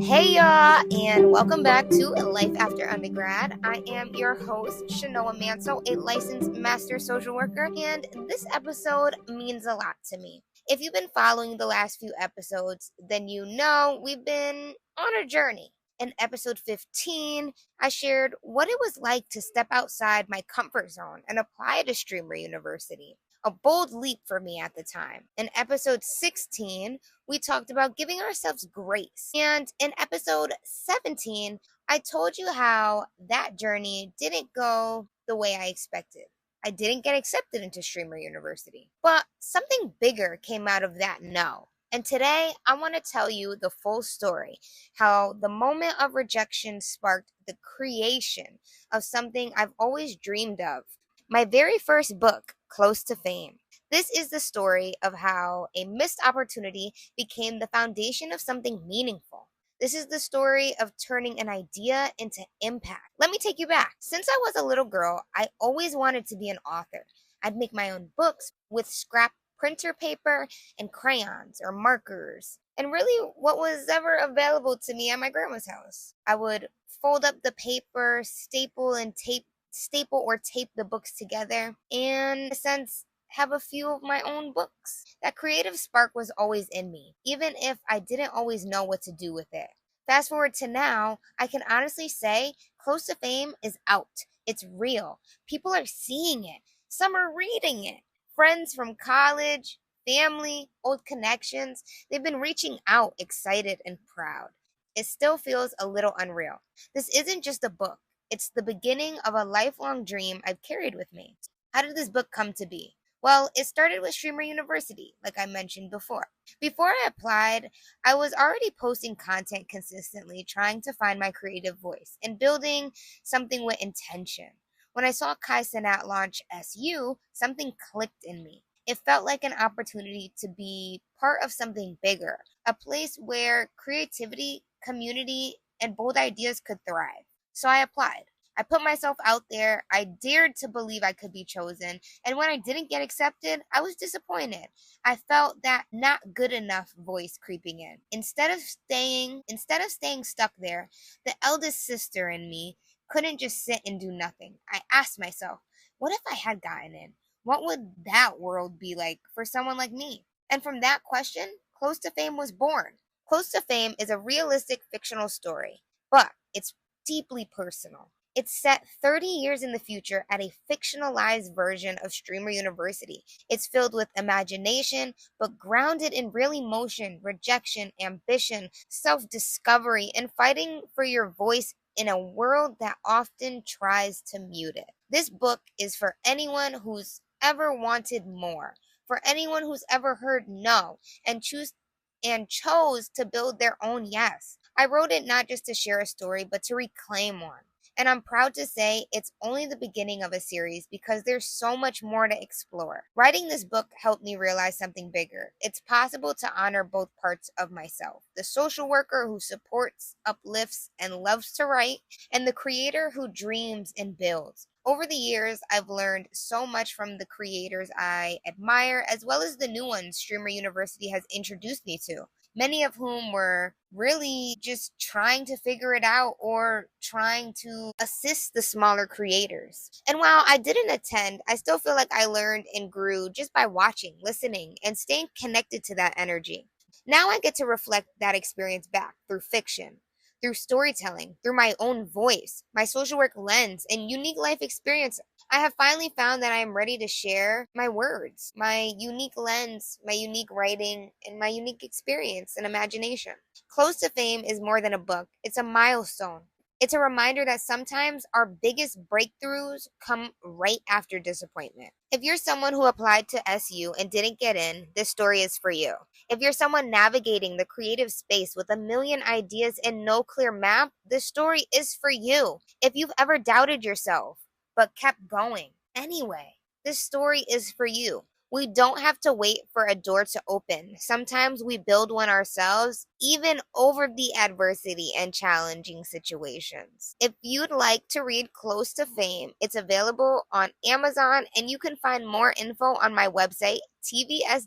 Hey y'all, and welcome back to Life After Undergrad. I am your host, Chnoa, a licensed master social worker, and this episode means a lot to me. If you've been following the last few episodes, then you know we've been on a journey. In episode 15, I shared what it was like to step outside my comfort zone and apply to Streamer University. A bold leap for me at the time. In episode 16, we talked about giving ourselves grace. And in episode 17, I told you how that journey didn't go the way I expected. I didn't get accepted into Streamer University. But something bigger came out of that no. And today, I want to tell you the full story, how the moment of rejection sparked the creation of something I've always dreamed of. My very first book, Close to Fame. This is the story of how a missed opportunity became the foundation of something meaningful. This is the story of turning an idea into impact. Let me take you back. Since I was a little girl, I always wanted to be an author. I'd make my own books with scrap printer paper and crayons or markers, and really what was ever available to me at my grandma's house. I would fold up the paper, staple or tape the books together, and in a sense have a few of my own books. That creative spark was always in me, even if I didn't always know what to do with it. Fast forward to now, I can honestly say Close to Fame is out. It's real. People are seeing it. Some are reading it. Friends from college, family, old connections, they've been reaching out excited and proud. It still feels a little unreal. This isn't just a book. It's the beginning of a lifelong dream I've carried with me. How did this book come to be? Well, it started with Streamer University, like I mentioned before. Before I applied, I was already posting content consistently, trying to find my creative voice and building something with intention. When I saw Kai Cenat launch SU, something clicked in me. It felt like an opportunity to be part of something bigger, a place where creativity, community, and bold ideas could thrive. So I applied. I put myself out there. I dared to believe I could be chosen. And when I didn't get accepted, I was disappointed. I felt that not good enough voice creeping in. Instead of staying stuck there, the eldest sister in me couldn't just sit and do nothing. I asked myself, what if I had gotten in? What would that world be like for someone like me? And from that question, Close to Fame was born. Close to Fame is a realistic fictional story, but it's deeply personal. It's set 30 years in the future at a fictionalized version of Streamer University. It's filled with imagination, but grounded in real emotion, rejection, ambition, self-discovery, and fighting for your voice in a world that often tries to mute it. This book is for anyone who's ever wanted more, for anyone who's ever heard no and chose to build their own yes. I wrote it not just to share a story, but to reclaim one. And I'm proud to say it's only the beginning of a series because there's so much more to explore. Writing this book helped me realize something bigger. It's possible to honor both parts of myself: the social worker who supports, uplifts, and loves to write, and the creator who dreams and builds. Over the years, I've learned so much from the creators I admire, as well as the new ones Streamer University has introduced me to, many of whom were really just trying to figure it out or trying to assist the smaller creators. And while I didn't attend, I still feel like I learned and grew just by watching, listening, and staying connected to that energy. Now I get to reflect that experience back through fiction, through storytelling, through my own voice, my social work lens, and unique life experience. I have finally found that I am ready to share my words, my unique lens, my unique writing, and my unique experience and imagination. Close to Fame is more than a book. It's a milestone. It's a reminder that sometimes our biggest breakthroughs come right after disappointment. If you're someone who applied to SU and didn't get in, this story is for you. If you're someone navigating the creative space with a million ideas and no clear map, this story is for you. If you've ever doubted yourself but kept going anyway, this story is for you. We don't have to wait for a door to open. Sometimes we build one ourselves, even over the adversity and challenging situations. If you'd like to read Close to Fame, it's available on Amazon, and you can find more info on my website, tvswct.com.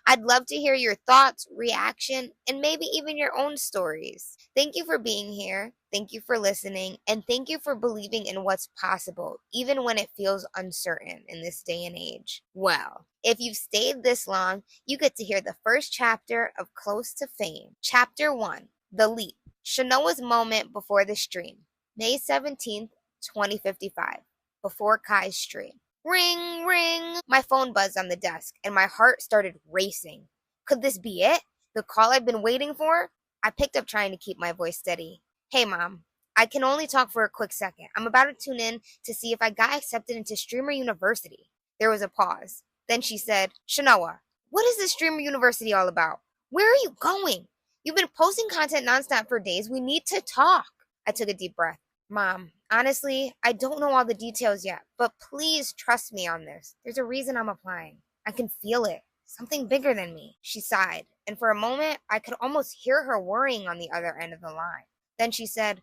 I'd love to hear your thoughts, reaction, and maybe even your own stories. Thank you for being here. Thank you for listening. And thank you for believing in what's possible, even when it feels uncertain in this day and age. Well, if you've stayed this long, you get to hear the first chapter of Close to Fame. Chapter 1, The Leap. Chnoa's moment before the stream. May 17th, 2055. Before Kai's stream. Ring, ring. My phone buzzed on the desk, and my heart started racing. Could this be it? The call I've been waiting for? I picked up, trying to keep my voice steady. Hey, Mom. I can only talk for a quick second. I'm about to tune in to see if I got accepted into Streamer University. There was a pause. Then she said, Chnoa, what is this Streamer University all about? Where are you going? You've been posting content nonstop for days. We need to talk. I took a deep breath. Mom, honestly, I don't know all the details yet, but please trust me on this. There's a reason I'm applying. I can feel it. Something bigger than me. She sighed, and for a moment, I could almost hear her worrying on the other end of the line. Then she said,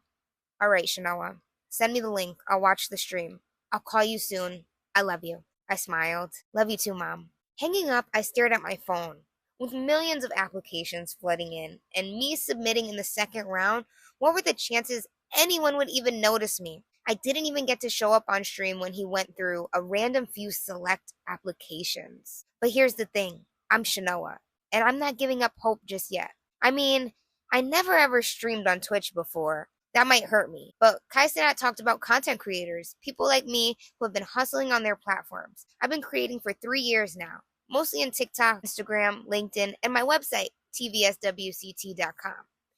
all right, Chnoa, send me the link. I'll watch the stream. I'll call you soon. I love you. I smiled. Love you too, Mom. Hanging up, I stared at my phone. With millions of applications flooding in and me submitting in the second round, what were the chances anyone would even notice me? I didn't even get to show up on stream when he went through a random few select applications. But here's the thing. I'm Chnoa, and I'm not giving up hope just yet. I mean, I never ever streamed on Twitch before. That might hurt me. But Kai Cenat talked about content creators, people like me who have been hustling on their platforms. I've been creating for 3 years now, mostly in TikTok, Instagram, LinkedIn, and my website, tvswct.com.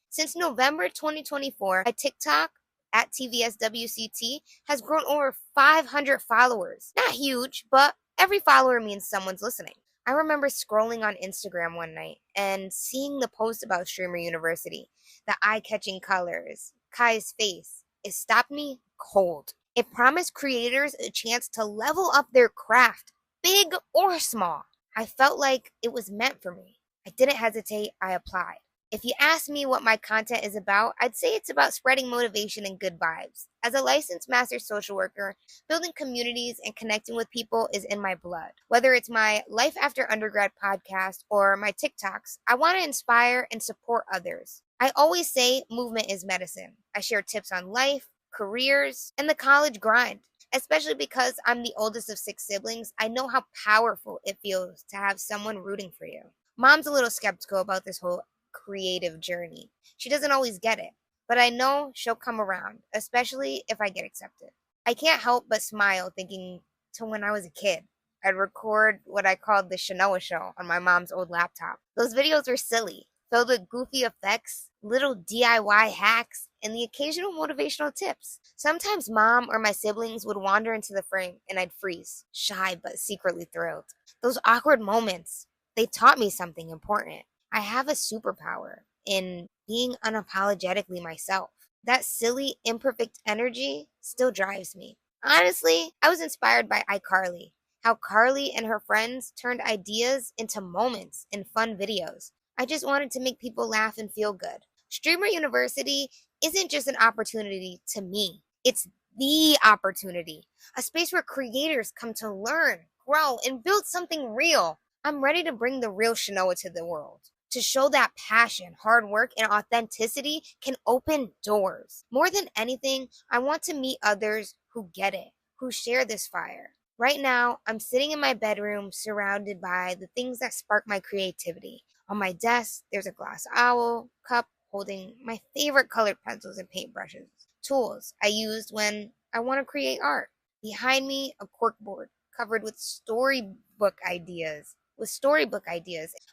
Since November 2024, my TikTok at TVSWCT has grown over 500 followers. Not huge, but every follower means someone's listening. I remember scrolling on Instagram one night and seeing the post about Streamer University, the eye-catching colors, Kai's face. It stopped me cold. It promised creators a chance to level up their craft, big or small. I felt like it was meant for me. I didn't hesitate. I applied. If you ask me what my content is about, I'd say it's about spreading motivation and good vibes. As a licensed master social worker, building communities and connecting with people is in my blood. Whether it's my Life After Undergrad podcast or my TikToks, I want to inspire and support others. I always say movement is medicine. I share tips on life, careers, and the college grind. Especially because I'm the oldest of 6 siblings, I know how powerful it feels to have someone rooting for you. Mom's a little skeptical about this whole creative journey. She doesn't always get it, but I know she'll come around, especially if I get accepted. I can't help but smile thinking to when I was a kid. I'd record what I called the Chnoa show on my mom's old laptop. Those videos were silly, filled with goofy effects, little DIY hacks, and the occasional motivational tips. Sometimes Mom or my siblings would wander into the frame and I'd freeze, shy but secretly thrilled. Those awkward moments, they taught me something important. I have a superpower in being unapologetically myself. That silly, imperfect energy still drives me. Honestly, I was inspired by iCarly, how Carly and her friends turned ideas into moments in fun videos. I just wanted to make people laugh and feel good. Streamer University isn't just an opportunity to me. It's the opportunity, a space where creators come to learn, grow, and build something real. I'm ready to bring the real Chnoa to the world, to show that passion, hard work, and authenticity can open doors. More than anything, I want to meet others who get it, who share this fire. Right now, I'm sitting in my bedroom surrounded by the things that spark my creativity. On my desk, there's a glass owl cup holding my favorite colored pencils and paintbrushes, tools I used when I want to create art. Behind me, a corkboard covered with storybook ideas.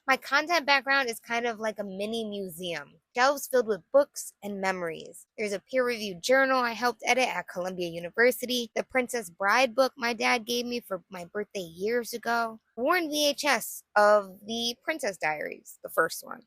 My content background is kind of like a mini museum. Shelves filled with books and memories. There's a peer-reviewed journal I helped edit at Columbia University, the Princess Bride book my dad gave me for my birthday years ago, worn VHS of the Princess Diaries, the first one,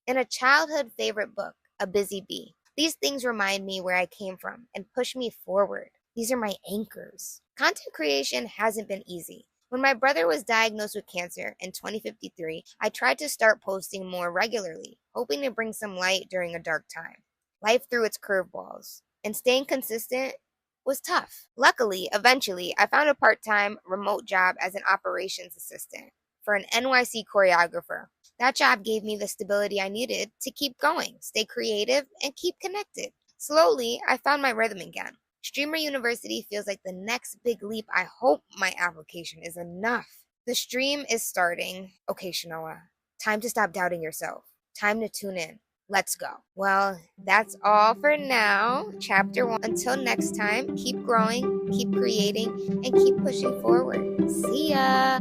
and a childhood favorite book, A Busy Bee. These things remind me where I came from and push me forward. These are my anchors. Content creation hasn't been easy. When my brother was diagnosed with cancer in 2053, I tried to start posting more regularly, hoping to bring some light during a dark time. Life threw its curveballs, and staying consistent was tough. Luckily, eventually, I found a part-time remote job as an operations assistant for an NYC choreographer. That job gave me the stability I needed to keep going, stay creative, and keep connected. Slowly, I found my rhythm again. Streamer University feels like the next big leap. I hope my application is enough. The stream is starting. Okay, Chnoa, time to stop doubting yourself. Time to tune in. Let's go. Well, that's all for now. Chapter 1. Until next time, keep growing, keep creating, and keep pushing forward. See ya!